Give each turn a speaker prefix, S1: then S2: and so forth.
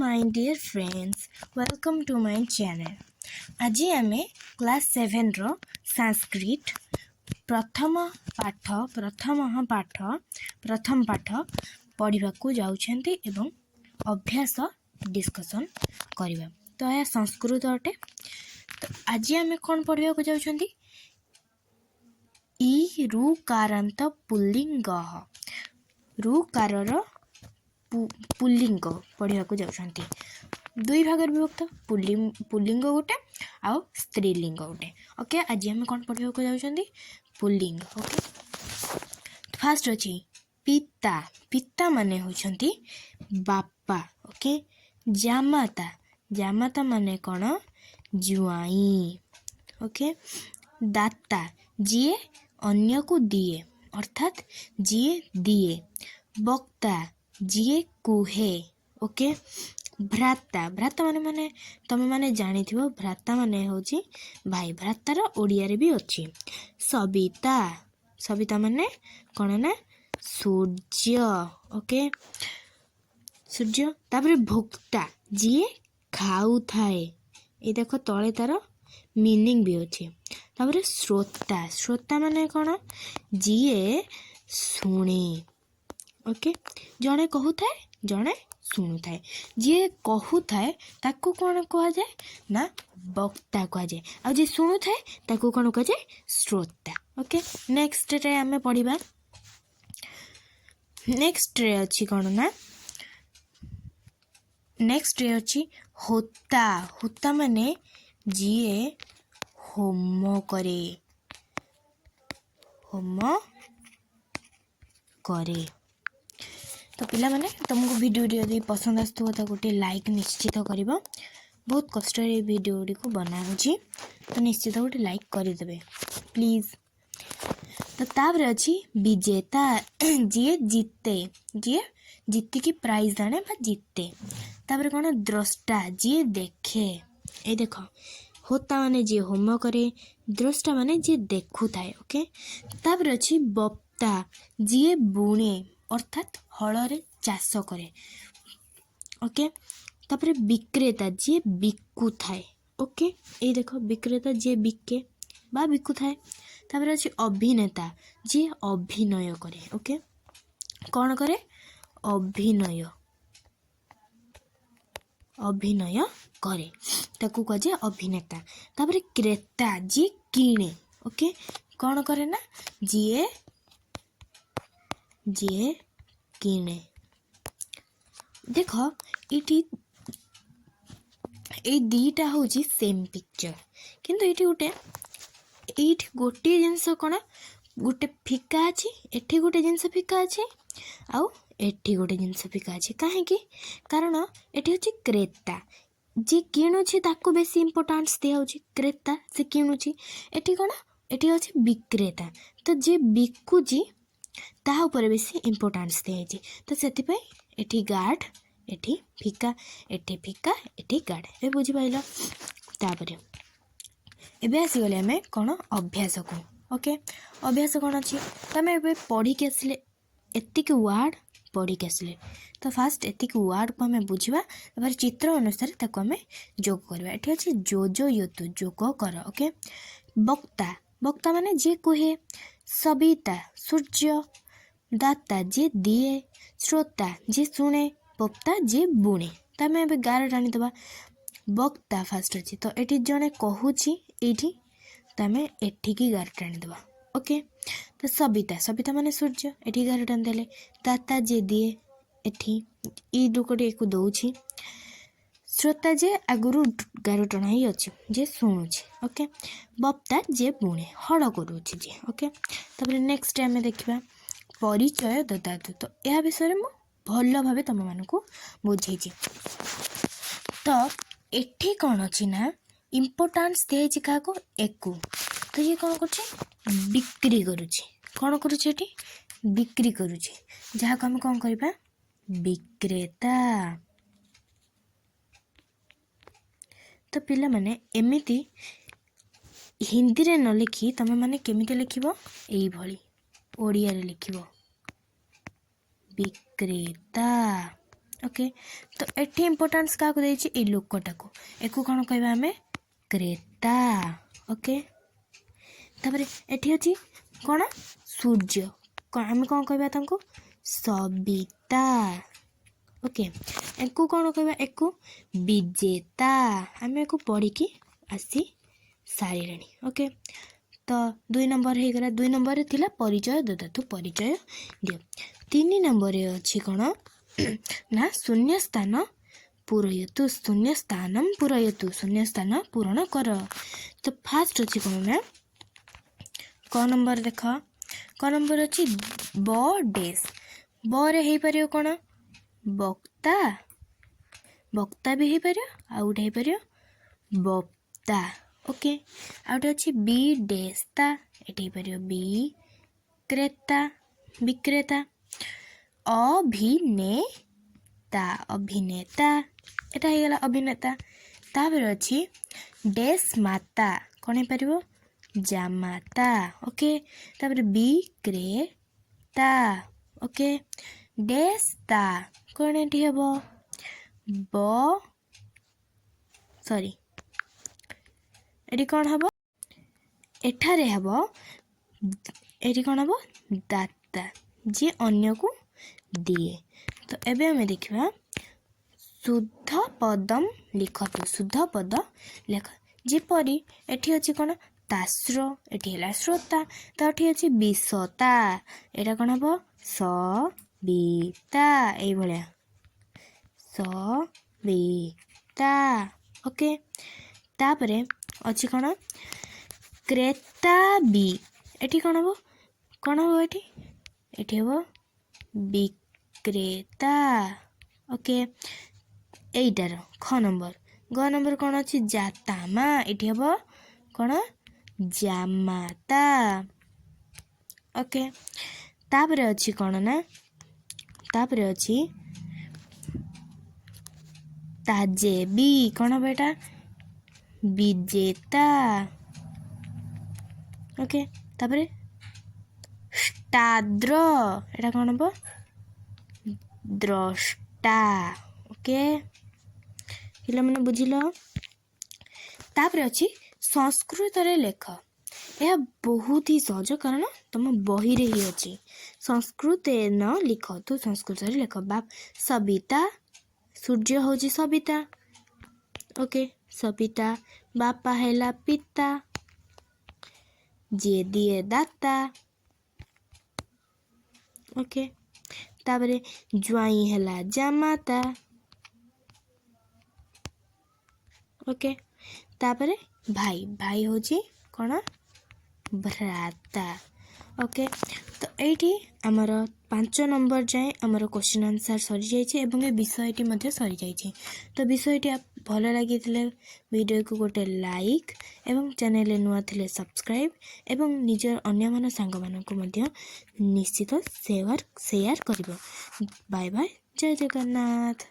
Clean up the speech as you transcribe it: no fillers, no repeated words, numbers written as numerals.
S1: My dear friends, welcome to my channel. आज आम class 7 रो संस्कृत प्रथम पाठ पढ़ा जाउछंती एवं अभ्यास डिस्कशन करवा। तो यह संस्कृत अटे। तो आज आम कौन पढ़ा जाउछंती इ ऋकारांत पुल्लिंग ऋकारर पुल्लिंग पढ़ा जाउछंती। दुई भाग विभक्त पुल्लिंग गोटे आउ स्त्रीलिंग गोटे। ओके, आज आम कौन पढ़ा जाउछंती पुल्लिंग। ओके, फास्ट अछि पिता। पिता माने होछंती बापा। ओके, जामाता। जामाता माने कौन जुआई। ओके, दाता जिए अन्य को दिए अर्थात जिए दिए। वक्ता जिए कुहे। ओके, भ्राता। भ्राता माने तमे माने जानी थिबो भ्राता माने होची भाई। भ्रातार ओडिया रे भी अछि सविता। सविता माने कोन ना सूर्य। ओके, सूर्य। तापर भोक्ता जिए खाउ थाए। ए देखो तळे तार मीनिंग भी अछि। तापर श्रोता। श्रोता माने कोन जिए सुने। ओके, जणे कहू थाए जणे सुनु थाए। जी कहू थाए ताकू कौन कह जाए ना वक्ता कह जाए। आ जे सुनु थाए ताकू कौन कह जाए श्रोता। ओके, नेक्स्ट रे आमे पढ़िबा। नेक्स्ट रे अछि कौन ना नेक्स्ट रे अछि होता। होता माने जिए होम करे। होम करे। तो पिला माने तुमको वीडियो यदि पसंद आसुव तो गोटे लाइक निश्चित करिबो। बहुत कष्ट रे वीडियो को बना होची, तो निश्चित गोटे लाइक करदेवे प्लीज। तो तापर अछि विजेता जी जीते। जी जीती की प्राइज आने बा जीते। तापर कौन द्रष्टा जी देखे। ए देखो होता माने जी होम करे, द्रष्टा माने जी देखु थाए। ओके, तापर अछि बप्ता जी बुणे अर्थात हଳରେ चाष करे। ओके, तापर विक्रेता जी बिकु थाए। ओके, ए देखो विक्रेता जी बिके बा बिकु थाए। तापर अछि अभिनेता जी अभिनय करे। ओके, कौन करे अभिनय अभिनय करे ताकू कह जे अभिनेता। तापर क्रेता जी किणे। ओके, कौन करे ना जी किणे। देखो इटी ए दीटा होची सेम पिक्चर, किंतु एठी गोटे जिनस कोन गोटे फिका अछि, एठी गोटे जिनस फिका अछि आउ एठी गोटे जिनस फिका अछि। काहे कि कारण एठी होची क्रेता जे किणुछि ताको बेसी इंपोर्टेंस दिया होची। क्रेता से किणुछि। एठी कोन एठी होची विक्रेता, तो जे बिकुची ताहा ऊपर बेसी इंपोर्टेंस दिया होची। तो सेति पई एठी गार्ड एठी फिका एठी गार्ड। ए बुझी पाइलो। तापर एबे आसी गले हमें कोन अभ्यास को। ओके, अभ्यास कोन अछि तमे एबे पढ़ी के आसिले एतिक वर्ड पढ़ी के आसिले। तो फास्ट एतिक वर्ड को हमें बुझिबा, तापर चित्र अनुसार ताको हमें जोग करबा। एठी अछि जो योतु जोग कर। ओके, वक्ता। वक्ता माने जे कहे। सविता सूर्य। दाता जे दिए। श्रोता जे सुने। वक्ता जे बुणे। तमे एबे गार टाणी दबा। वक्ता फास्ट अछि, तो एठी जने कहूची एठी तमे एठी की गार टाणी दबा। ओके, तो सविता। सविता माने सूर्य, एठी गार टाणी देले। दाता जे दिए एठी ई दुकोटे एको दउछि। श्रोता जे आगुरु गार टणाई अछि जे सुनुछि। ओके, वक्ता जे बुणे हळ करूछि जे। ओके, तापर नेक्स्ट आमे देखिबा परिचय ददातु। तो यह विषय मु भल भाबे तम मानकु बुझेछि। तो एठी कौन अछि ना इंपोर्टेंस देछि काको एकु। तो ये कौन करछि बिक्री करूछि। कौन करूछि एठी बिक्री करूछि, जहा को हम कौन करबा विक्रेता। तो पिला माने एमिति हिंदी रे न लिखी तमे माने केमिति लिखिबो एई भली ओडिया रे लिखिबो विक्रेता। ओके तो एठी इंपोर्टेंस क्या को देछि ए लोकटा को एको कोन कहबा हमें क्रेता ओके तापर एठी अछि कोन सूर्य आम कौन कहवा सबिता ओके एको कौन कहवा एको विजेता आम एको पढ़ी आसी सारे ओके तो 2 नंबर हो गला 2 नंबर थिला परिचय ददातु परिचय दियो 3 नंबर अच्छी कौन ना शून्य स्थान पूरयतु शून्य स्थानम पूरयतु शून्य स्थान पूरण कर तो फास्ट अच्छी कौन ना क नंबर देख क नंबर अच्छी ब डेस बरे हो पार कौन बक्ता बक्ता भी हो पार आउटे हो पार बक्ता ओके आउटे अच्छी बी डेस्ता ये हो पार बी क्रेता विक्रेता अभिनेता अभिनेता एटा हो गला अभिनेता तापर अच्छी डेस माता कौन हो पार जामाता ओके तापर विक्रेता ओके डेस्ता कौन एटी हम ब सॉरी एटी कौन हम एठारे हम एटी कौन हम दाता जी अन्य को दिए तो एबे हमें देखिबा शुद्ध पदम लिखतु शुद्ध पद लेख जेपरी एठी अछि कोन तास्र एठी हला श्रोता तो एठी अछि विसता एटा कोन हबो सबिता एई भलिया सबिता ओके तापरे अछि कोन क्रेता बी एठी कोन हबो एठी एठी हबो विक्रेता ओके एटार ख नंबर ग नंबर कौन अच्छी जातामा ये हम कौन जामाता ओके तापरे अच्छी कौन ना तापरे अच्छी ताजेबी कौन हम एटा विजेता ओके तापरे स्टाद्र एटा कौन हम द्रष्टा ओके पिला मैंने बुझिल तापर अच्छी संस्कृत रे लेख यह बहुत ही सहज कारण तुम बही रे ही अच्छी संस्कृत न लिख तू संस्कृत रे लेख बाप सबिता सूर्य हूँ सबिता ओके सबिता बापा हैला पिता जे दिए दाता ओके तापरे ज्वाई हैला जामाता ओके तापरे भाई भाई हूँ कौन भ्राता ओके तो ये आमर 5 नंबर जाए आमर क्वेश्चन आंसर सरी जाइए एवं ए विषयटी मध्य सरी जाइए तो विषयटी भल लगी वीडियो को गोटे लाइक एवं चैनल नुआ थे सब्सक्राइब एवं निजर अन्य सांग मानक निश्चित शेयर कर बाय बाय जय जगन्नाथ।